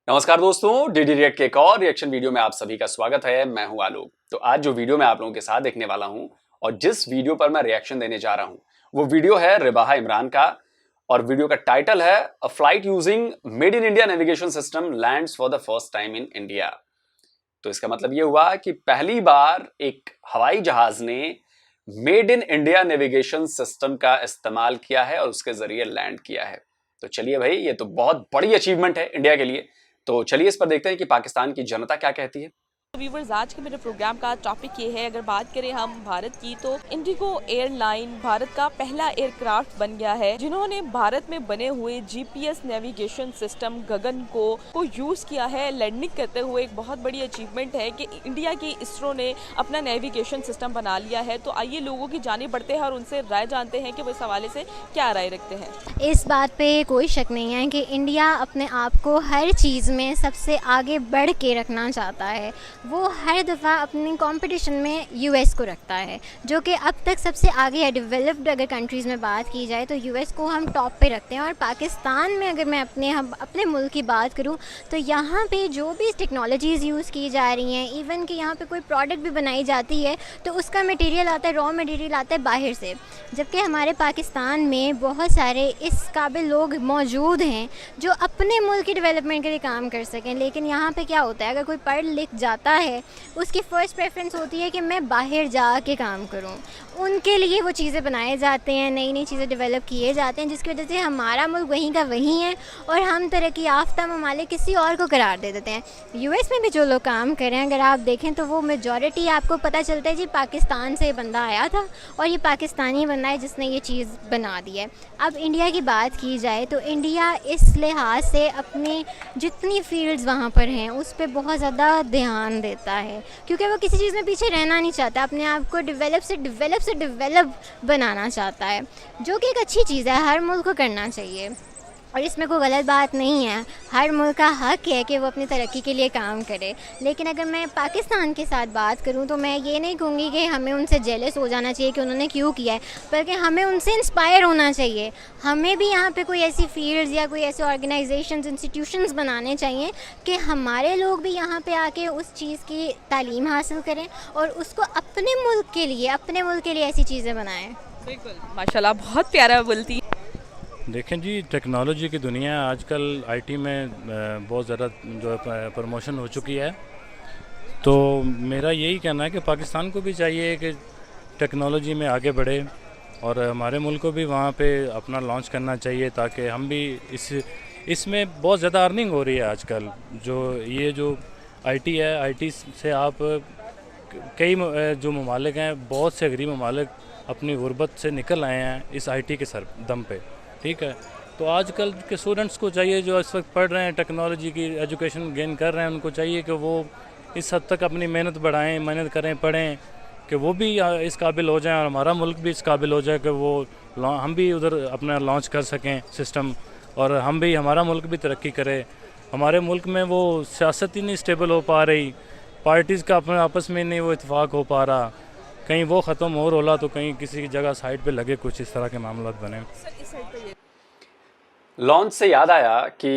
नमस्कार दोस्तों, DD react के एक और रिएक्शन वीडियो में आप सभी का स्वागत है। मैं हूं आलोक। तो आज जो वीडियो मैं आप लोगों के साथ देखने वाला हूं और जिस वीडियो पर मैं रिएक्शन देने जा रहा हूं वो वीडियो है रिबाहा इमरान का। और वीडियो का टाइटल है a flight using made in India navigation system lands for the first time in India. तो इसका मतलब ये हुआ कि पहली बार एक हवाई जहाज ने made in India navigation system का इस्तेमाल किया है और उसके जरिए लैंड किया है। तो चलिए भाई, ये तो बहुत बड़ी अचीवमेंट है इंडिया के लिए। तो चलिए इस पर देखते हैं कि पाकिस्तान की जनता क्या कहती है। व्यूवर्स, आज के मेरे प्रोग्राम का टॉपिक ये है। अगर बात करें हम भारत की, तो इंडिगो एयरलाइन भारत का पहला एयरक्राफ्ट बन गया है जिन्होंने भारत में बने हुए जीपीएस नेविगेशन सिस्टम गगन को यूज किया है लैंडिंग करते हुए। एक बहुत बड़ी अचीवमेंट है कि इंडिया की इसरो ने अपना नेविगेशन सिस्टम बना लिया है। तो आइए लोगों की जाने बढ़ते हैं और उनसे राय जानते हैं कि वो इस हवाले से क्या राय रखते हैं। इस बात पे कोई शक नहीं है कि इंडिया अपने आप को हर चीज़ में सबसे आगे बढ़ के रखना चाहता है। वो हर दफ़ा अपनी कंपटीशन में यूएस को रखता है, जो कि अब तक सबसे आगे है। डेवलप्ड अगर कंट्रीज़ में बात की जाए तो यूएस को हम टॉप पे रखते हैं। और पाकिस्तान में अगर मैं अपने मुल्क की बात करूं तो यहाँ पे जो भी टेक्नोलॉजीज़ यूज़ की जा रही हैं, इवन कि यहाँ पे कोई प्रोडक्ट भी बनाई जाती है तो उसका मटेरियल आता है, रॉ मटेरियल आता है बाहर से। जबकि हमारे पाकिस्तान में बहुत सारे इस काबिल लोग मौजूद हैं जो अपने मुल्क की डेवलपमेंट के लिए काम कर सकें। लेकिन यहाँ पे क्या होता है, अगर कोई पढ़ लिख जाता है उसकी फ़र्स्ट प्रेफरेंस होती है कि मैं बाहर जा के काम करूँ। उनके लिए वो चीज़ें बनाए जाते हैं, नई नई चीज़ें डेवलप किए जाते हैं, जिसकी वजह से हमारा मुल्क वहीं का वहीं है और हम तरक्की याफ्ता ममालिक किसी और को करार दे देते हैं। यूएस में भी जो लोग काम कर रहे हैं, अगर आप देखें तो वो मेजॉरिटी आपको पता चलता है जी पाकिस्तान से बंदा आया था और ये पाकिस्तानी बंदा है जिसने ये चीज़ बना दी है। अब इंडिया की बात की जाए तो इंडिया इस लिहाज से अपनी जितनी फील्ड्स वहाँ पर हैं उस पर बहुत ज़्यादा ध्यान देता है, क्योंकि वो किसी चीज़ में पीछे रहना नहीं चाहता, अपने आप को डेवलप बनाना चाहता है, जो कि एक अच्छी चीज़ है, हर मुल्क को करना चाहिए और इसमें कोई गलत बात नहीं है। हर मुल्क का हक़ है कि वो अपनी तरक्की के लिए काम करे। लेकिन अगर मैं पाकिस्तान के साथ बात करूं तो मैं ये नहीं कहूँगी कि हमें उनसे जेलस हो जाना चाहिए कि उन्होंने क्यों किया है, बल्कि हमें उनसे इंस्पायर होना चाहिए। हमें भी यहाँ पे कोई ऐसी फील्ड्स या कोई ऐसे ऑर्गेनाइजेशंस, इंस्टीट्यूशंस बनाने चाहिए कि हमारे लोग भी यहाँ पे आके उस चीज़ की तालीम हासिल करें और उसको अपने मुल्क के लिए ऐसी चीज़ें बनाएँ। बिल्कुल, माशाल्लाह, बहुत प्यारा बोलती। देखें जी, टेक्नोलॉजी की दुनिया आजकल आईटी में बहुत ज़्यादा जो है प्रमोशन हो चुकी है। तो मेरा यही कहना है कि पाकिस्तान को भी चाहिए कि टेक्नोलॉजी में आगे बढ़े और हमारे मुल्क को भी वहाँ पे अपना लॉन्च करना चाहिए, ताकि हम भी इसमें बहुत ज़्यादा अर्निंग हो रही है आजकल। जो आईटी है, आईटी से आप कई जो ममालिक हैं, बहुत से गरीब ममालिक अपनी गुर्बत से निकल आए हैं इस आईटी के सर दम पे। ठीक है, तो आजकल के स्टूडेंट्स को चाहिए जो इस वक्त पढ़ रहे हैं, टेक्नोलॉजी की एजुकेशन गेन कर रहे हैं, उनको चाहिए कि वो इस हद तक अपनी मेहनत बढ़ाएं, मेहनत करें, पढ़ें, कि वो भी इस काबिल हो जाएं और हमारा मुल्क भी इस काबिल हो जाए कि वो हम भी उधर अपना लॉन्च कर सकें सिस्टम, और हम भी, हमारा मुल्क भी तरक्की करे। हमारे मुल्क में वो सियासत ही नहीं स्टेबल हो पा रही, पार्टीज़ का अपने आपस में नहीं वो इत्तेफाक हो पा रहा, कहीं वो ख़त्म हो रोला तो कहीं किसी जगह साइड पे लगे, कुछ इस तरह के मामला बने। लॉन्च से याद आया कि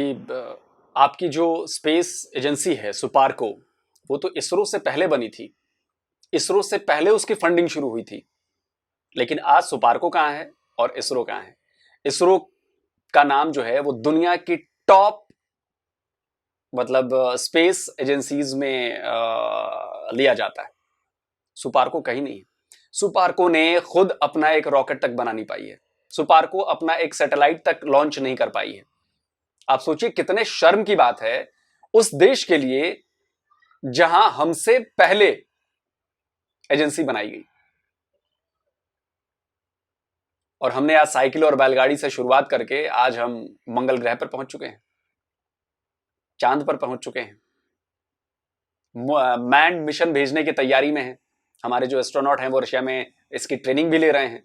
आपकी जो स्पेस एजेंसी है सुपार्को, वो तो इसरो से पहले बनी थी, इसरो से पहले उसकी फंडिंग शुरू हुई थी। लेकिन आज सुपार्को कहाँ है और इसरो कहाँ है? इसरो का नाम जो है वो दुनिया की टॉप स्पेस एजेंसीज में लिया जाता है। सुपार्को कहीं नहीं है। सुपार्को ने खुद अपना एक रॉकेट तक बना नहीं पाई है। सुपार्को अपना एक सैटेलाइट तक लॉन्च नहीं कर पाई है। आप सोचिए कितने शर्म की बात है उस देश के लिए जहां हमसे पहले एजेंसी बनाई गई। और हमने आज साइकिल और बैलगाड़ी से शुरुआत करके आज हम मंगल ग्रह पर पहुंच चुके हैं, चांद पर पहुंच चुके हैं, मैंड मिशन भेजने की तैयारी में हैं। हमारे जो एस्ट्रोनॉट हैं वो रशिया में इसकी ट्रेनिंग भी ले रहे हैं।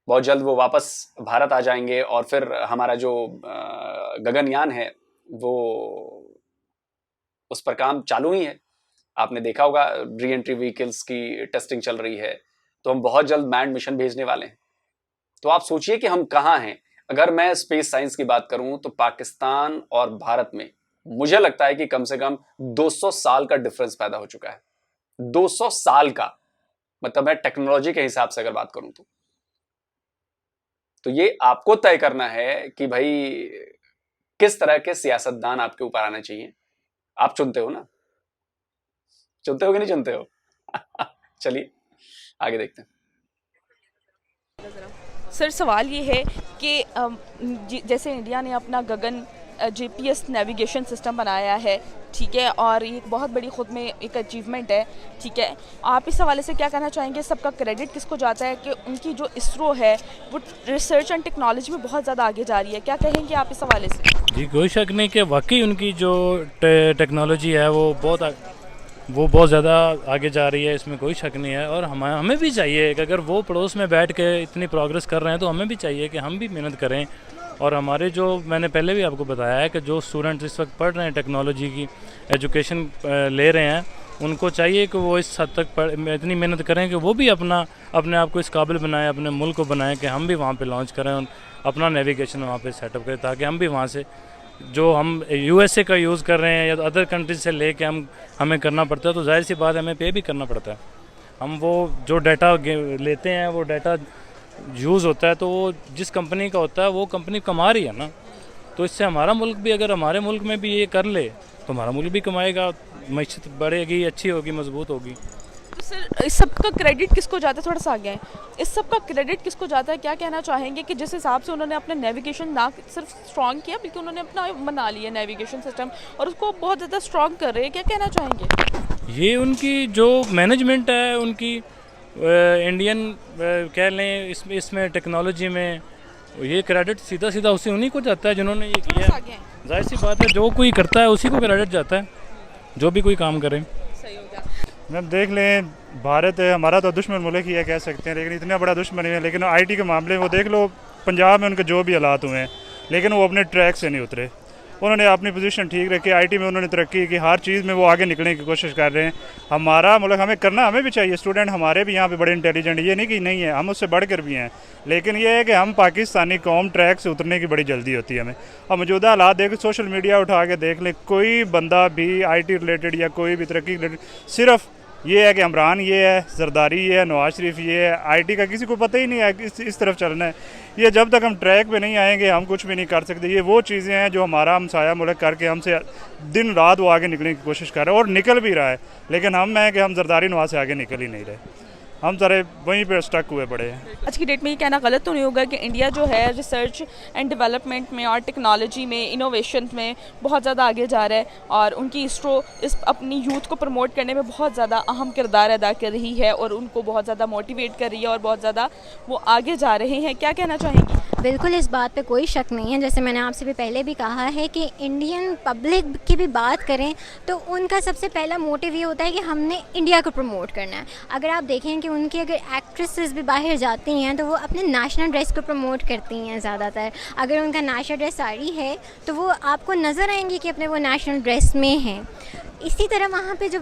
बहुत जल्द वो वापस भारत आ जाएंगे और फिर हमारा जो गगनयान है वो उस पर काम चालू ही है। आपने देखा होगा री एंट्री व्हीकल्स की टेस्टिंग चल रही है। तो हम बहुत जल्द मैंड मिशन भेजने वाले हैं। तो आप सोचिए कि हम कहाँ हैं। अगर मैं स्पेस साइंस की बात करूं तो पाकिस्तान और भारत में मुझे लगता है कि कम से कम 200 साल का डिफरेंस पैदा हो चुका है। 200 साल का, मतलब मैं टेक्नोलॉजी के हिसाब से अगर बात करूं तो ये आपको तय करना है कि भाई किस तरह के सियासतदान आपके ऊपर आने चाहिए। आप चुनते हो ना, चुनते हो कि नहीं चुनते हो? चलिए आगे देखते हैं। सर सवाल ये है कि जैसे इंडिया ने अपना गगन जीपीएस नेविगेशन सिस्टम बनाया है, ठीक है, और ये बहुत बड़ी खुद में एक अचीवमेंट है, ठीक है, आप इस हवाले से क्या कहना चाहेंगे? सबका क्रेडिट किसको जाता है कि उनकी जो इसरो है वो रिसर्च एंड टेक्नोलॉजी में बहुत ज़्यादा आगे जा रही है? क्या कहेंगे आप इस हवाले से? जी कोई शक नहीं कि वाकई उनकी जो टेक्नोलॉजी है वो बहुत ज़्यादा आगे जा रही है, इसमें कोई शक नहीं है। और हमें भी चाहिए कि अगर वो पड़ोस में बैठ के इतनी प्रोग्रेस कर रहे हैं तो हमें भी चाहिए कि हम भी मेहनत करें। और हमारे जो मैंने पहले भी आपको बताया है कि जो स्टूडेंट्स इस वक्त पढ़ रहे हैं, टेक्नोलॉजी की एजुकेशन ले रहे हैं, उनको चाहिए कि वो इस हद तक इतनी मेहनत करें कि वो भी अपने आप को इस काबिल बनाएं, अपने मुल्क को बनाएं कि हम भी वहाँ पे लॉन्च करें, अपना नेविगेशन वहाँ पे सेटअप करें, ताकि हम भी वहाँ से जो हम यूएसए का यूज़ कर रहे हैं या अदर कंट्रीज से लेके हमें करना पड़ता है, तो जाहिर सी बात है हमें पे भी करना पड़ता है। हम वो जो डाटा लेते हैं वो डाटा यूज़ होता है तो वो जिस कंपनी का होता है वो कंपनी कमा रही है ना, तो इससे हमारा मुल्क भी, अगर हमारे मुल्क में भी ये कर ले तो हमारा मुल्क भी कमाएगा, मईशत बढ़ेगी, अच्छी होगी, मजबूत होगी। तो सर इस सब का क्रेडिट किसको जाता है? थोड़ा सा आगे हैं, इस सब का क्रेडिट किसको जाता है? क्या कहना चाहेंगे कि जिस हिसाब से उन्होंने अपना नेविगेशन ना सिर्फ स्ट्रॉन्ग किया बल्कि उन्होंने अपना बना लिया नेविगेशन सिस्टम और उसको बहुत ज़्यादा स्ट्रॉन्ग कर रहे हैं, क्या कहना चाहेंगे? ये उनकी जो मैनेजमेंट है, उनकी इंडियन कह लें इसमें टेक्नोलॉजी में, ये क्रेडिट सीधा सीधा उन्हीं को जाता है जिन्होंने ये किया है। जाहिर सी बात है जो कोई करता है उसी को क्रेडिट जाता है, जो भी कोई काम करे। सही हो गया। मैम देख लें, भारत है हमारा तो दुश्मन मुल्क ही है कह सकते हैं, लेकिन इतना बड़ा दुश्मन है। लेकिन आईटी के मामले में वो देख लो, पंजाब में उनके जो भी हालात हुए हैं, लेकिन वो अपने ट्रैक से नहीं उतरे। उन्होंने अपनी पोजीशन ठीक रखी, आईटी में उन्होंने तरक्की की, हर चीज़ में वो आगे निकलने की कोशिश कर रहे हैं। हमारा मुल्क, हमें करना हमें भी चाहिए, स्टूडेंट हमारे भी यहाँ पे बड़े इंटेलिजेंट, ये नहीं कि नहीं है, हम उससे बढ़कर भी हैं। लेकिन ये है कि हम पाकिस्तानी कौम ट्रैक से उतरने की बड़ी जल्दी होती है हमें। और मौजूदा हालात देख, सोशल मीडिया उठा के देख लें, कोई बंदा भी आईटी रिलेटेड या कोई भी तरक्की रिलेटेड, सिर्फ ये है कि इमरान ये है, जरदारी ये है, नवाज शरीफ ये है, आईटी का किसी को पता ही नहीं है इस तरफ चलना है। ये जब तक हम ट्रैक पे नहीं आएंगे हम कुछ भी नहीं कर सकते। ये वो चीज़ें हैं जो हमारा हमसाया मुल्क करके हमसे दिन रात वो आगे निकलने की कोशिश कर रहे हैं और निकल भी रहा है। लेकिन हम हैं कि हम जरदारी नवाज से आगे निकल ही नहीं रहे, हम सारे वहीं पे स्टक हुए पड़े हैं। आज की डेट में ये कहना गलत तो नहीं होगा कि इंडिया जो है रिसर्च एंड डेवलपमेंट में और टेक्नोलॉजी में, इनोवेशन में बहुत ज़्यादा आगे जा रहा है और उनकी इसरो इस अपनी यूथ को प्रमोट करने में बहुत ज़्यादा अहम किरदार अदा कर रही है और उनको बहुत ज़्यादा मोटिवेट कर रही है और बहुत ज़्यादा वो आगे जा रहे हैं। क्या कहना चाहेंगी? बिल्कुल, इस बात पे कोई शक नहीं है। जैसे मैंने आपसे भी पहले भी कहा है कि इंडियन पब्लिक की भी बात करें तो उनका सबसे पहला मोटिव ये होता है कि हमने इंडिया को प्रमोट करना है। अगर आप देखें कि उनकी अगर एक्ट्रेसेस भी बाहर जाती हैं तो वो अपने नेशनल ड्रेस को प्रमोट करती हैं ज़्यादातर। अगर उनका नेशनल ड्रेस साड़ी है तो वो आपको नज़र आएंगी कि अपने वो नेशनल ड्रेस में हैं। इसी तरह वहाँ पे जो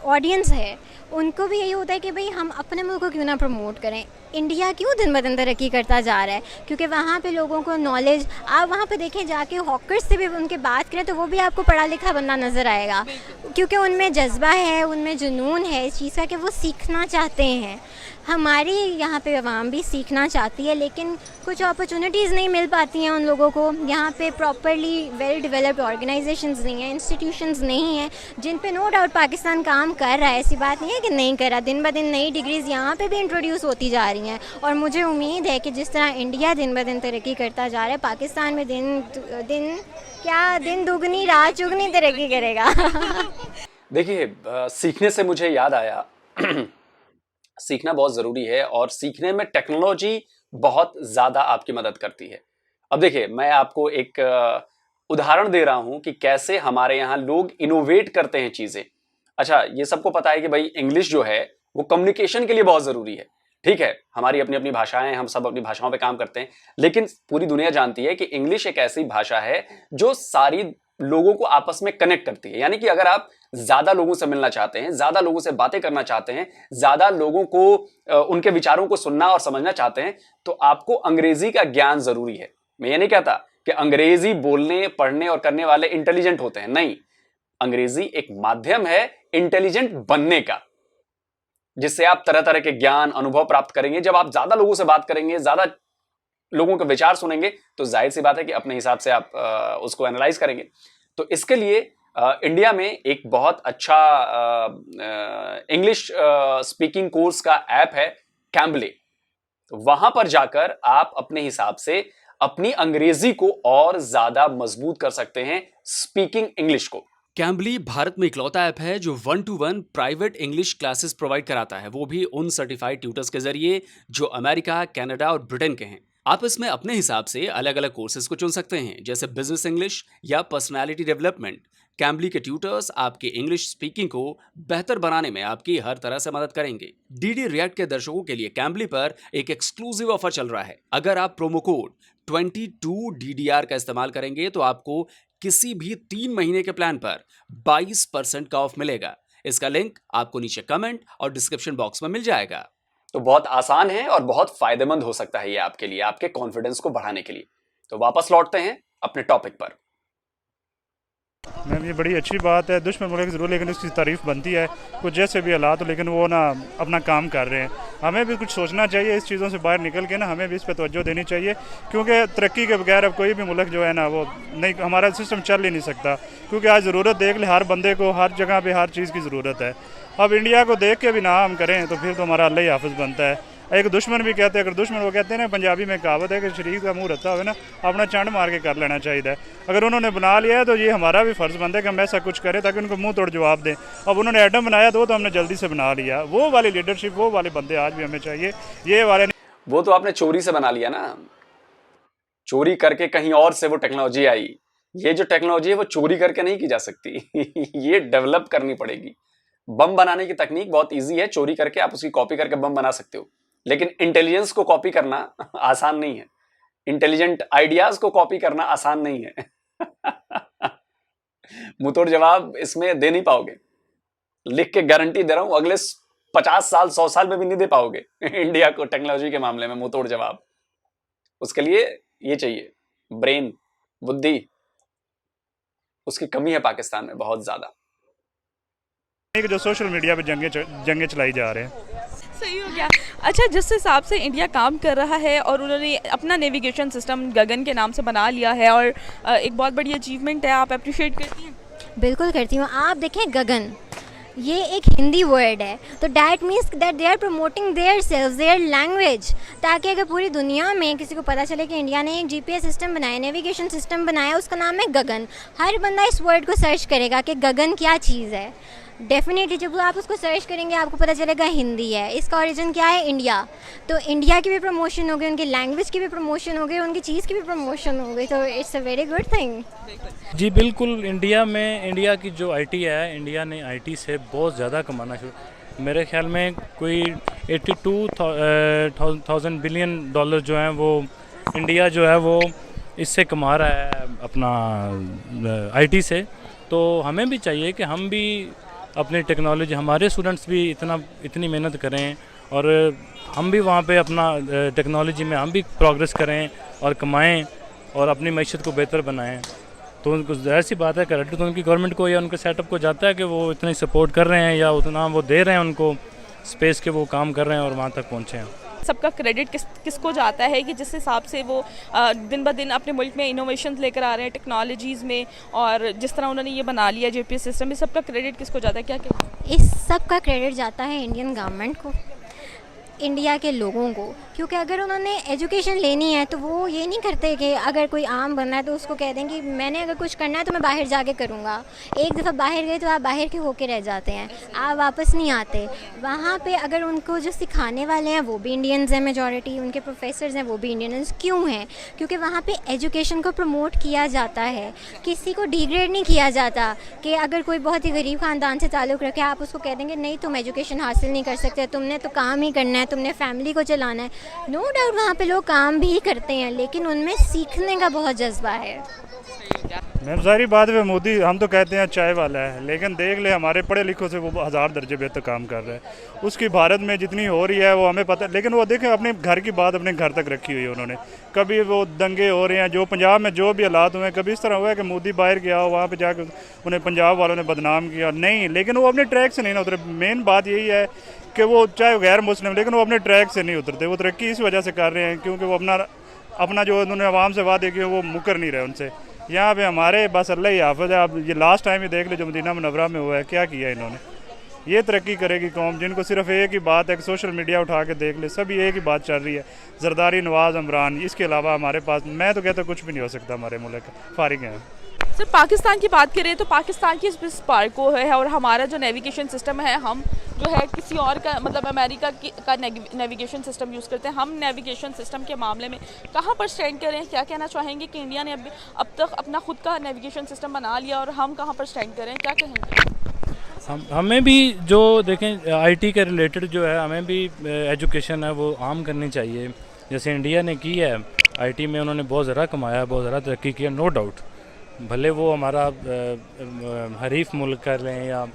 ऑडियंस है उनको भी यही होता है कि भाई हम अपने मुल्क को क्यों ना प्रमोट करें। इंडिया क्यों दिन ब दिन तरक्की करता जा रहा है क्योंकि वहाँ पे लोगों को नॉलेज, आप वहाँ पे देखें जाके हॉकर्स से भी उनके बात करें तो वो भी आपको पढ़ा लिखा बंदा नज़र आएगा क्योंकि उनमें जज्बा है, उनमें जुनून है इस चीज़ का कि वो सीखना चाहते हैं। हमारी यहाँ पे अवाम भी सीखना चाहती है लेकिन कुछ अपॉर्चुनिटीज़ नहीं मिल पाती हैं उन लोगों को। यहाँ पे प्रॉपरली वेल डेवलप्ड ऑर्गेनाइजेशंस नहीं हैं, इंस्टीट्यूशंस नहीं हैं जिन पे नो डाउट पाकिस्तान काम कर रहा है। ऐसी बात नहीं है कि नहीं कर रहा, दिन ब दिन नई डिग्रीज़ यहाँ पे भी इंट्रोड्यूस होती जा रही हैं और मुझे उम्मीद है कि जिस तरह इंडिया दिन ब दिन तरक्की करता जा रहा है, पाकिस्तान में दिन दुगनी रात चुगनी तरक्की करेगा। देखिए, सीखने से मुझे याद आया सीखना बहुत ज़रूरी है और सीखने में टेक्नोलॉजी बहुत ज़्यादा आपकी मदद करती है। अब देखिए, मैं आपको एक उदाहरण दे रहा हूं कि कैसे हमारे यहाँ लोग इनोवेट करते हैं चीज़ें। अच्छा, ये सबको पता है कि भाई इंग्लिश जो है वो कम्युनिकेशन के लिए बहुत ज़रूरी है। ठीक है, हमारी अपनी अपनी भाषाएं, हम सब अपनी भाषाओं पे काम करते हैं, लेकिन पूरी दुनिया जानती है कि इंग्लिश एक ऐसी भाषा है जो सारी लोगों को आपस में कनेक्ट करती है। यानी कि अगर आप ज्यादा लोगों से मिलना चाहते हैं, ज्यादा लोगों से बातें करना चाहते हैं, ज्यादा लोगों को उनके विचारों को सुनना और समझना चाहते हैं तो आपको अंग्रेजी का ज्ञान जरूरी है। मैं ये नहीं कहता कि अंग्रेजी बोलने, पढ़ने और करने वाले इंटेलिजेंट होते हैं। नहीं, अंग्रेजी एक माध्यम है इंटेलिजेंट बनने का, जिससे आप तरह तरह के ज्ञान, अनुभव प्राप्त करेंगे। जब आप ज्यादा लोगों से बात करेंगे, ज्यादा लोगों के विचार सुनेंगे, तो जाहिर सी बात है कि अपने हिसाब से आप उसको एनालाइज करेंगे। तो इसके लिए इंडिया में एक बहुत अच्छा इंग्लिश स्पीकिंग कोर्स का ऐप है कैम्बले। तो वहां पर जाकर आप अपने हिसाब से अपनी अंग्रेजी को और ज्यादा मजबूत कर सकते हैं, स्पीकिंग इंग्लिश को। कैम्बली भारत में इकलौता ऐप है जो 1-to-1 private English classes provide कराता है, वो भी उन सर्टिफाइड ट्यूटर्स के जरिए जो अमेरिका, कनाडा और ब्रिटेन के हैं। आप इसमें अपने हिसाब से अलग अलग कोर्सेज को चुन सकते हैं, जैसे बिजनेस इंग्लिश या पर्सनालिटी डेवलपमेंट। कैम्बली के ट्यूटर्स आपके इंग्लिश स्पीकिंग को बेहतर बनाने में आपकी हर तरह से मदद करेंगे। डीडी रिएक्ट के दर्शकों के लिए कैम्बली पर एक एक्सक्लूसिव ऑफर चल रहा है। अगर आप प्रोमो कोड 22DDR का इस्तेमाल करेंगे तो आपको किसी भी 3 महीने के प्लान पर 22% का ऑफ मिलेगा। इसका लिंक आपको नीचे कमेंट और डिस्क्रिप्शन बॉक्स में मिल जाएगा। तो बहुत आसान है और बहुत फायदेमंद हो सकता है ये आपके लिए, आपके कॉन्फिडेंस को बढ़ाने के लिए। तो वापस लौटते हैं अपने टॉपिक पर। मैम, ये बड़ी अच्छी बात है, दुश्मन मुल्क जरूर, लेकिन उसकी तारीफ बनती है। कुछ जैसे भी हालात हो, लेकिन वो ना अपना काम कर रहे हैं। हमें भी कुछ सोचना चाहिए, इस चीज़ों से बाहर निकल के ना हमें भी इस पर तवज्जो देनी चाहिए, क्योंकि तरक्की के बगैर अब कोई भी मुल्क जो है ना वो नहीं, हमारा सिस्टम चल ही नहीं सकता। क्योंकि आज ज़रूरत देख ले, हर बंदे को हर जगह पर हर चीज़ की ज़रूरत है। अब इंडिया को देख के भी ना हम करें तो फिर तो हमारा अल्लाह ही हाफिज़ बनता है। एक दुश्मन भी कहते हैं, अगर दुश्मन वो कहते हैं ना, पंजाबी में कहावत है कि शरीक का मुंह रत्ता हुआ ना, अपना चंड मार के कर लेना चाहिए। अगर उन्होंने बना लिया है तो ये हमारा भी फ़र्ज़ बनता है कि हम ऐसा कुछ करें ताकि उनको मुंह तोड़ जवाब दें। अब उन्होंने एटम बनाया तो हमने जल्दी से बना लिया। वो वाली लीडरशिप, वो वाले बंदे आज भी हमें चाहिए, ये वाले नहीं। वो तो आपने चोरी से बना लिया ना, चोरी करके कहीं और से वो टेक्नोलॉजी आई। ये जो टेक्नोलॉजी है वो चोरी करके नहीं की जा सकती ये डेवलप करनी पड़ेगी। बम बनाने की तकनीक बहुत ईजी है, चोरी करके आप उसकी कॉपी करके बम बना सकते हो, लेकिन इंटेलिजेंस को कॉपी करना आसान नहीं है, इंटेलिजेंट आइडियाज को कॉपी करना आसान नहीं है मुंहतोड़ जवाब इसमें दे नहीं पाओगे, लिख के गारंटी दे रहा हूं, अगले 50 साल 100 साल में भी नहीं दे पाओगे इंडिया को टेक्नोलॉजी के मामले में मुंहतोड़ जवाब। उसके लिए ये चाहिए ब्रेन, बुद्धि, उसकी कमी है पाकिस्तान में बहुत ज्यादा। जो सोशल मीडिया पे जंगे चलाई जा रहे हैं। सही हो गया। अच्छा, जिस हिसाब से इंडिया काम कर रहा है और उन्होंने अपना नेविगेशन सिस्टम गगन के नाम से बना लिया है, और एक बहुत बड़ी अचीवमेंट है, आप अप्रिशिएट करती हैं? बिल्कुल करती हूँ। आप देखें, गगन ये एक हिंदी वर्ड है, तो that means that they are promoting their self, their language, ताकि अगर पूरी दुनिया में किसी को पता चले कि इंडिया ने एक GPS सिस्टम बनाया, नेविगेशन सिस्टम बनाया, उसका नाम है गगन। हर बंदा इस वर्ड को सर्च करेगा कि गगन क्या चीज़ है। डेफिनेटली जब आप उसको सर्च करेंगे आपको पता चलेगा हिंदी है, इसका ओरिजिन क्या है, इंडिया। तो इंडिया की भी प्रमोशन हो गई, उनकी लैंग्वेज की भी प्रमोशन हो गई, उनकी चीज़ की भी प्रमोशन हो गई, तो it's a very good thing. जी बिल्कुल, इंडिया की जो IT है, इंडिया ने IT से बहुत ज़्यादा कमाना शुरू, मेरे ख्याल में कोई 82,000 बिलियन डॉलर जो हैं वो इंडिया जो है वो इससे कमा रहा है अपना IT से। तो हमें भी चाहिए कि हम भी अपनी टेक्नोलॉजी, हमारे स्टूडेंट्स भी इतनी मेहनत करें और हम भी वहाँ पे अपना टेक्नोलॉजी में हम भी प्रोग्रेस करें और कमाएं और अपनी मैशत को बेहतर बनाएं। तो उनको ऐसी बात है, क्रेडिट तो उनकी गवर्नमेंट को या उनके सेटअप को जाता है कि वो इतनी सपोर्ट कर रहे हैं या उतना वो दे रहे हैं उनको स्पेस के, वो काम कर रहे हैं और वहाँ तक पहुँचे हैं। सबका क्रेडिट किसको जाता है कि जिस हिसाब से वो दिन ब दिन अपने मुल्क में इनोवेशन लेकर आ रहे हैं टेक्नोलॉजीज़ में, और जिस तरह उन्होंने ये बना लिया GPS सिस्टम, इस सबका क्रेडिट किसको जाता है? क्या इस सब का क्रेडिट जाता है इंडियन गवर्नमेंट को, इंडिया के लोगों को, क्योंकि अगर उन्होंने एजुकेशन लेनी है तो वो ये नहीं करते कि अगर कोई आम बनना है तो उसको कह दें कि मैंने अगर कुछ करना है तो मैं बाहर जाके करूँगा। एक दफ़ा बाहर गए तो आप बाहर के होके रह जाते हैं, आप वापस नहीं आते। वहाँ पे अगर उनको जो सिखाने वाले हैं वो भी इंडियंस हैं, मेजॉरिटी उनके प्रोफेसर्स हैं वो भी इंडियंस। क्यों हैं? क्योंकि वहाँ पे एजुकेशन को प्रमोट किया जाता है, किसी को डिग्रेड नहीं किया जाता कि अगर कोई बहुत ही गरीब ख़ानदान से ताल्लुक़ रखे आप उसको कह देंगे नहीं तुम एजुकेशन हासिल नहीं कर सकते, तुमने तो काम ही करना है, तुमने फैमिली को चलाना है। नो डाउट वहाँ पे लोग काम भी करते हैं, लेकिन उनमें सीखने का बहुत जज्बा है। मैम सारी बात है, मोदी हम तो कहते हैं चाय वाला है, लेकिन देख ले हमारे पढ़े लिखों से वो 1000 दर्जे बेहतर काम कर रहा है। उसकी भारत में जितनी हो रही है वो हमें पता, लेकिन वो देखें अपने घर की बात अपने घर तक रखी हुई है उन्होंने। कभी वो दंगे हो रहे हैं जो पंजाब में जो भी हालात हुए हैं, कभी इस तरह हुआ है कि मोदी बाहर गया हो वहाँ पर जाकर उन्हें पंजाब वालों ने बदनाम किया नहीं, लेकिन वो अपने ट्रैक से नहीं ना उतरे। मेन बात यही है कि वो चाहे गैर मुस्लिम, लेकिन वो अपने ट्रैक से नहीं उतरते। वो तरक्की इस वजह से कर रहे हैं क्योंकि वो अपना जो उन्होंने आवाम से वादे किए वो मुकर नहीं रहे उनसे। यहाँ पे हमारे बस अल्लाह ही हाफ़िज़ है। आप ये लास्ट टाइम ही देख ले जो मदीना मुनव्वरा में हुआ है, क्या किया इन्होंने। ये तरक्की करेगी कौम जिनको सिर्फ एक ही बात है कि सोशल मीडिया उठा के देख ले, सब एक ही बात चल रही है, जरदारी, नवाज़, इमरान। इसके अलावा हमारे पास मैं तो कहता कुछ भी नहीं हो सकता हमारे मुल्क का, फारिग हैं। सर पाकिस्तान की बात करें तो पाकिस्तान की स्पार्को है और हमारा जो नेविगेशन सिस्टम है, हम जो है किसी और का मतलब अमेरिका का नेविगेशन सिस्टम यूज़ करते हैं। हम नेविगेशन सिस्टम के मामले में कहाँ पर स्टैंड करें? क्या कहना चाहेंगे कि इंडिया ने अब तक अपना खुद का नेविगेशन सिस्टम बना लिया और हम कहाँ पर स्टैंड करें, क्या कहेंगे? हमें भी जो देखें आईटी के रिलेटेड जो है, हमें भी एजुकेशन है वो आम करनी चाहिए। जैसे इंडिया ने की है आईटी में, उन्होंने बहुत ज़्यादा कमाया, बहुत ज़्यादा तरक्की किया, नो डाउट। भले वो हमारा हरीफ मुल्क कर रहे हैं या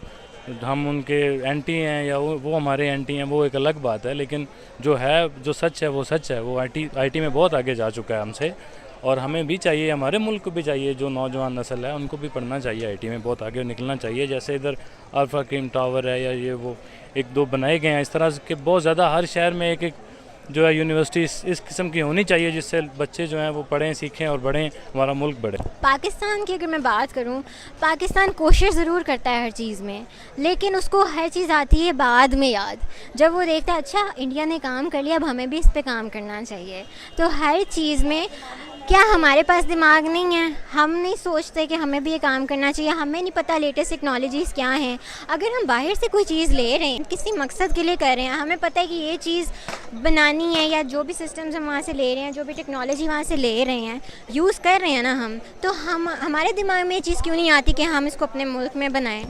हम उनके एंटी हैं या वो हमारे एंटी हैं, वो एक अलग बात है। लेकिन जो है, जो सच है वो सच है। वो आईटी में बहुत आगे जा चुका है हमसे, और हमें भी चाहिए, हमारे मुल्क को भी चाहिए, जो नौजवान नस्ल है उनको भी पढ़ना चाहिए, आईटी में बहुत आगे निकलना चाहिए। जैसे इधर अल्फा क्रीम टावर है या ये वो 1-2 बनाए गए हैं, इस तरह के बहुत ज़्यादा हर शहर में एक जो है यूनिवर्सिटी इस किस्म की होनी चाहिए, जिससे बच्चे जो हैं वो पढ़ें, सीखें और बढ़ें, हमारा मुल्क बढ़े। पाकिस्तान की अगर मैं बात करूं, पाकिस्तान कोशिश ज़रूर करता है हर चीज़ में, लेकिन उसको हर चीज़ आती है बाद में याद। जब वो देखता है अच्छा इंडिया ने काम कर लिया, अब हमें भी इस पे काम करना चाहिए। तो हर चीज़ में क्या हमारे पास दिमाग नहीं है? हम नहीं सोचते कि हमें भी ये काम करना चाहिए? हमें नहीं पता लेटेस्ट टेक्नोलॉजीज़ क्या हैं? अगर हम बाहर से कोई चीज़ ले रहे हैं, किसी मकसद के लिए कर रहे हैं, हमें पता है कि ये चीज़ बनानी है, या जो भी सिस्टम्स हम वहाँ से ले रहे हैं, जो भी टेक्नोलॉजी वहाँ से ले रहे हैं, यूज़ कर रहे हैं ना हम, तो हमारे दिमाग में ये चीज़ क्यों नहीं आती कि हम इसको अपने मुल्क में बनाएं?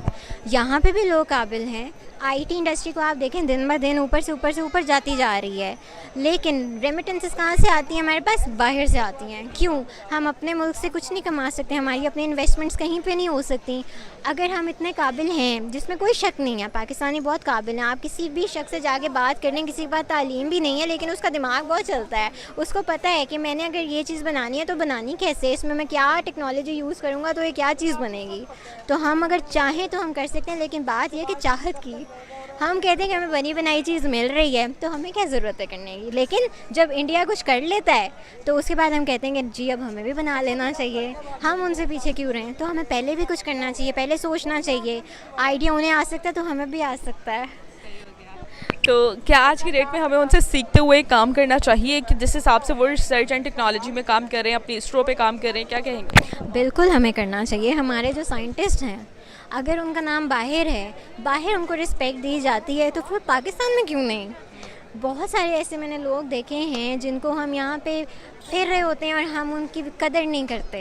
यहाँ पे भी लोग काबिल हैं। आईटी इंडस्ट्री को आप देखें, दिन ब दिन ऊपर से ऊपर जाती जा रही है, लेकिन रेमिटेंसेस कहाँ से आती हैं हमारे पास? बाहर से आती हैं। क्यों? हम अपने मुल्क से कुछ नहीं कमा सकते, हमारी अपनी इन्वेस्टमेंट्स कहीं पे नहीं हो सकती। अगर हम इतने काबिल हैं, जिसमें कोई शक नहीं है, पाकिस्तानी बहुत काबिल हैं। आप किसी भी शख्स से जाके बात कर लें, किसी के पास तालीम भी नहीं है, लेकिन उसका दिमाग बहुत चलता है। उसको पता है कि मैंने अगर ये चीज़ बनानी है तो बनानी कैसे, इसमें मैं क्या टेक्नोलॉजी यूज़ करूँगा तो ये क्या चीज़ बनेगी। तो हम अगर चाहें तो हम कर सकते हैं, लेकिन बात यह कि चाहत की। हम कहते हैं कि हमें बनी बनाई चीज़ मिल रही है तो हमें क्या ज़रूरत है करने की, लेकिन जब इंडिया कुछ कर लेता है तो उसके बाद हम कहते हैं कि जी अब हमें भी बना लेना चाहिए, हम उनसे पीछे क्यों रहें? तो हमें पहले भी कुछ करना चाहिए, पहले सोचना चाहिए। आइडिया उन्हें आ सकता है तो हमें भी आ सकता है। तो क्या आज की डेट में हमें उनसे सीखते हुए काम करना चाहिए कि जिस हिसाब से वो रिसर्च एंड टेक्नोलॉजी में काम कर रहे हैं, अपनी इसरो पे काम कर रहे हैं, क्या कहेंगे? बिल्कुल हमें करना चाहिए। हमारे जो साइंटिस्ट हैं, अगर उनका नाम बाहर है, बाहर उनको रिस्पेक्ट दी जाती है, तो फिर पाकिस्तान में क्यों नहीं? बहुत सारे ऐसे मैंने लोग देखे हैं जिनको हम यहाँ पे फिर रहे होते हैं और हम उनकी कदर नहीं करते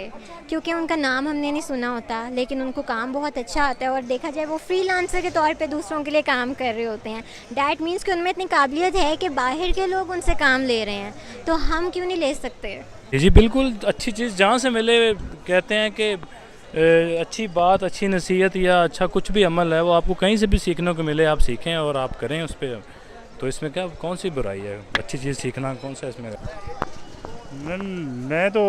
क्योंकि उनका नाम हमने नहीं सुना होता, लेकिन उनको काम बहुत अच्छा आता है और देखा जाए वो फ्रीलांसर के तौर पे दूसरों के लिए काम कर रहे होते हैं। डैट मीन्स कि उनमें इतनी काबिलियत है कि बाहर के लोग उनसे काम ले रहे हैं, तो हम क्यों नहीं ले सकते? जी बिल्कुल, अच्छी चीज़ जहाँ से मिले, कहते हैं कि अच्छी बात, अच्छी नसीहत या अच्छा कुछ भी अमल है वो आपको कहीं से भी सीखने को मिले, आप सीखें और आप करें उस पर। तो इसमें क्या कौन सी बुराई है? अच्छी चीज़ सीखना कौन सा इसमें? मैं तो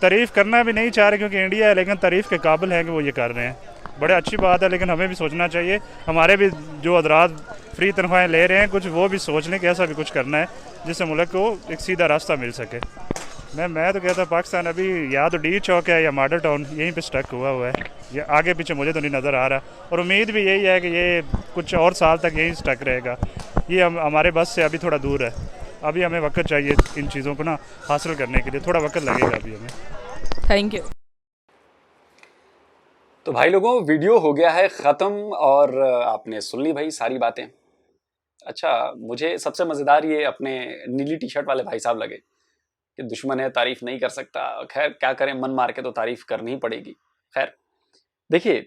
तारीफ़ करना भी नहीं चाह रहा क्योंकि इंडिया है, लेकिन तारीफ़ के काबिल है कि वो ये कर रहे हैं, बड़े अच्छी बात है। लेकिन हमें भी सोचना चाहिए, हमारे भी जो हजरात फ्री तनख्वाहें ले रहे हैं, कुछ वो भी सोच लें कि ऐसा भी कुछ करना है जिससे मुल्क को एक सीधा रास्ता मिल सके। मैं तो कहता पाकिस्तान अभी या तो डी चौक है या मॉडल टाउन, यहीं पे स्टक हुआ है। ये आगे पीछे मुझे तो नहीं नज़र आ रहा, और उम्मीद भी यही है कि ये कुछ और साल तक यहीं स्टक रहेगा। ये हमारे बस से अभी थोड़ा दूर है, अभी हमें वक्त चाहिए इन चीज़ों को ना हासिल करने के लिए, थोड़ा वक्त लगेगा अभी हमें। Thank you. तो भाई लोगों, वीडियो हो गया है ख़त्म और आपने सुन ली भाई सारी बातें। अच्छा, मुझे सबसे मज़ेदार ये अपने नीली टी शर्ट वाले भाई साहब लगे कि दुश्मन है तारीफ़ नहीं कर सकता। खैर क्या करें, मन मार के तो तारीफ़ करनी ही पड़ेगी। खैर देखिए,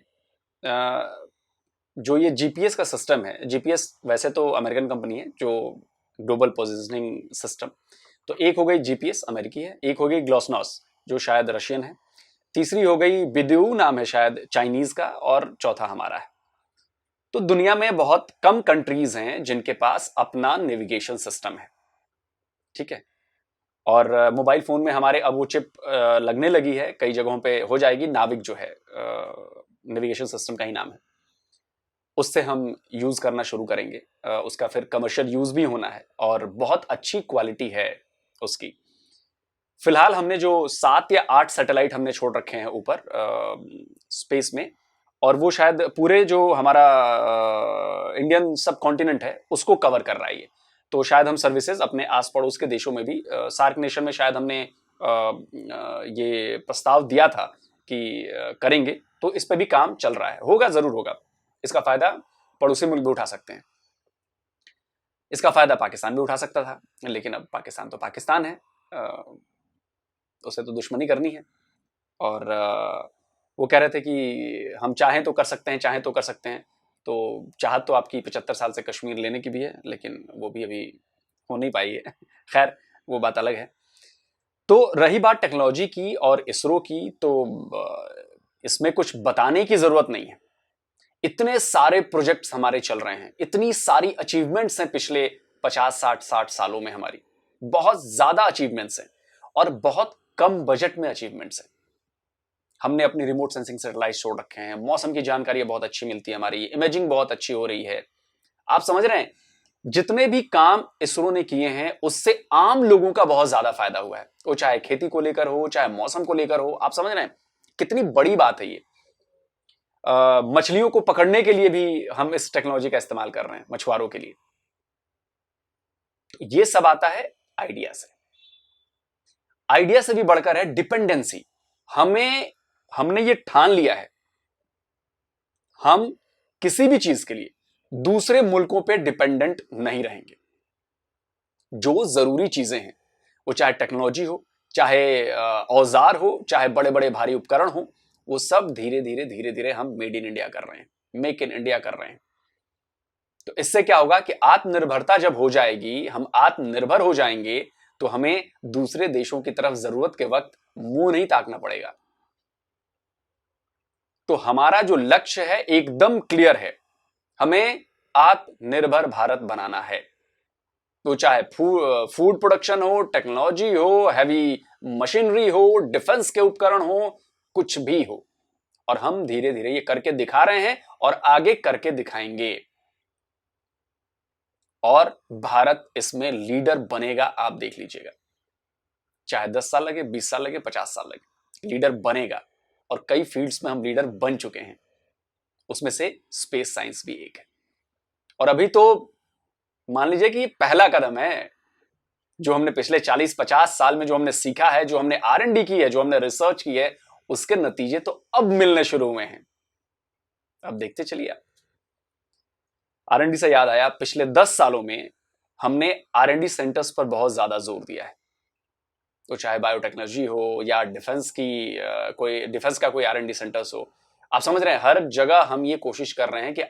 जो ये जीपीएस का सिस्टम है, जीपीएस वैसे तो अमेरिकन कंपनी है, जो ग्लोबल पोजिशनिंग सिस्टम, तो एक हो गई जीपीएस अमेरिकी है, एक हो गई ग्लोसनॉस जो शायद रशियन है, तीसरी हो गई बिद्यू, नाम है शायद चाइनीज का, और चौथा हमारा है। तो दुनिया में बहुत कम कंट्रीज हैं जिनके पास अपना नेविगेशन सिस्टम है, ठीक है। और मोबाइल फोन में हमारे अब वो चिप लगने लगी है, कई जगहों पे हो जाएगी। नाविक जो है नेविगेशन सिस्टम का ही नाम है, उससे हम यूज करना शुरू करेंगे। उसका फिर कमर्शियल यूज भी होना है और बहुत अच्छी क्वालिटी है उसकी। फिलहाल हमने जो 7 या 8 सैटेलाइट हमने छोड़ रखे हैं ऊपर स्पेस में, और वो शायद पूरे जो हमारा इंडियन सब कॉन्टिनेंट है उसको कवर कर रहा है ये। तो शायद हम सर्विसेज अपने आस पड़ोस के देशों में भी, सार्क नेशन में शायद हमने ये प्रस्ताव दिया था कि करेंगे, तो इस पे भी काम चल रहा है। होगा, जरूर होगा। इसका फायदा पड़ोसी मुल्क भी उठा सकते हैं, इसका फायदा पाकिस्तान भी उठा सकता था, लेकिन अब पाकिस्तान तो पाकिस्तान है, उसे तो दुश्मनी करनी है। और वो कह रहे थे कि हम चाहें तो कर सकते हैं, चाहें तो कर सकते हैं। तो चाहत तो आपकी 75 साल से कश्मीर लेने की भी है, लेकिन वो भी अभी हो नहीं पाई है। खैर, वो बात अलग है। तो रही बात टेक्नोलॉजी की और इसरो की, तो इसमें कुछ बताने की जरूरत नहीं है। इतने सारे प्रोजेक्ट्स हमारे चल रहे हैं, इतनी सारी अचीवमेंट्स हैं पिछले 50-60 सालों में, हमारी बहुत ज्यादा अचीवमेंट्स हैं और बहुत कम बजट में अचीवमेंट्स हैं। हमने अपनी रिमोट सेंसिंग सैटेलाइट छोड़ रखे हैं, मौसम की जानकारी बहुत अच्छी मिलती है, हमारी इमेजिंग बहुत अच्छी हो रही है। आप समझ रहे हैं, जितने भी काम इसरो ने किए हैं उससे आम लोगों का बहुत ज्यादा फायदा हुआ है, वो चाहे खेती को लेकर हो, चाहे मौसम को लेकर हो। आप समझ रहे हैं कितनी बड़ी बात है ये। मछलियों को पकड़ने के लिए भी हम इस टेक्नोलॉजी का इस्तेमाल कर रहे हैं, मछुआरों के लिए। तो ये सब आता है आइडिया से। आइडिया से भी बढ़कर है डिपेंडेंसी। हमने ये ठान लिया है, हम किसी भी चीज के लिए दूसरे मुल्कों पे डिपेंडेंट नहीं रहेंगे। जो जरूरी चीजें हैं, वो चाहे टेक्नोलॉजी हो, चाहे औजार हो, चाहे बड़े बड़े भारी उपकरण हो, वो सब धीरे धीरे हम मेड इन इंडिया कर रहे हैं, मेक इन इंडिया कर रहे हैं। तो इससे क्या होगा कि आत्मनिर्भरता जब हो जाएगी, हम आत्मनिर्भर हो जाएंगे, तो हमें दूसरे देशों की तरफ जरूरत के वक्त मुंह नहीं ताकना पड़ेगा। तो हमारा जो लक्ष्य है एकदम क्लियर है, हमें आत्मनिर्भर भारत बनाना है। तो चाहे फूड प्रोडक्शन हो, टेक्नोलॉजी हो, हैवी मशीनरी हो, डिफेंस के उपकरण हो, कुछ भी हो, और हम धीरे धीरे ये करके दिखा रहे हैं और आगे करके दिखाएंगे। और भारत इसमें लीडर बनेगा, आप देख लीजिएगा। चाहे 10 साल लगे, 20 साल लगे, 50 साल लगे, लीडर बनेगा। और कई फील्ड्स में हम लीडर बन चुके हैं, उसमें से स्पेस साइंस भी एक है। और अभी तो मान लीजिए कि पहला कदम है। जो हमने पिछले 40-50 साल में जो हमने सीखा है, जो हमने R&D की है, जो हमने रिसर्च की है, उसके नतीजे तो अब मिलने शुरू हुए हैं। अब देखते चलिए आप। R&D से याद आया, पिछले 10 सालों में हमने R&D सेंटर्स पर बहुत ज्यादा जोर दिया है। तो चाहे बायोटेक्नोलॉजी हो या डिफेंस का कोई R&D सेंटर्स हो, आप समझ रहे हैं, हर जगह हम ये कोशिश कर रहे हैं कि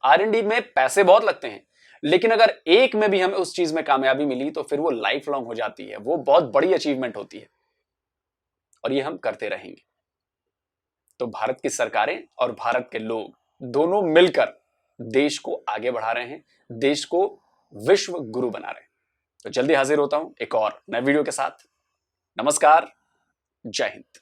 R&D में पैसे बहुत लगते हैं, लेकिन अगर एक में भी हमें उस चीज में कामयाबी मिली तो फिर वो लाइफ लॉन्ग हो जाती है, वो बहुत बड़ी अचीवमेंट होती है, और ये हम करते रहेंगे। तो भारत की सरकारें और भारत के लोग दोनों मिलकर देश को आगे बढ़ा रहे हैं, देश को विश्व गुरु बना रहे हैं। तो जल्दी हाजिर होता हूं एक और नए वीडियो के साथ। नमस्कार, जय हिंद।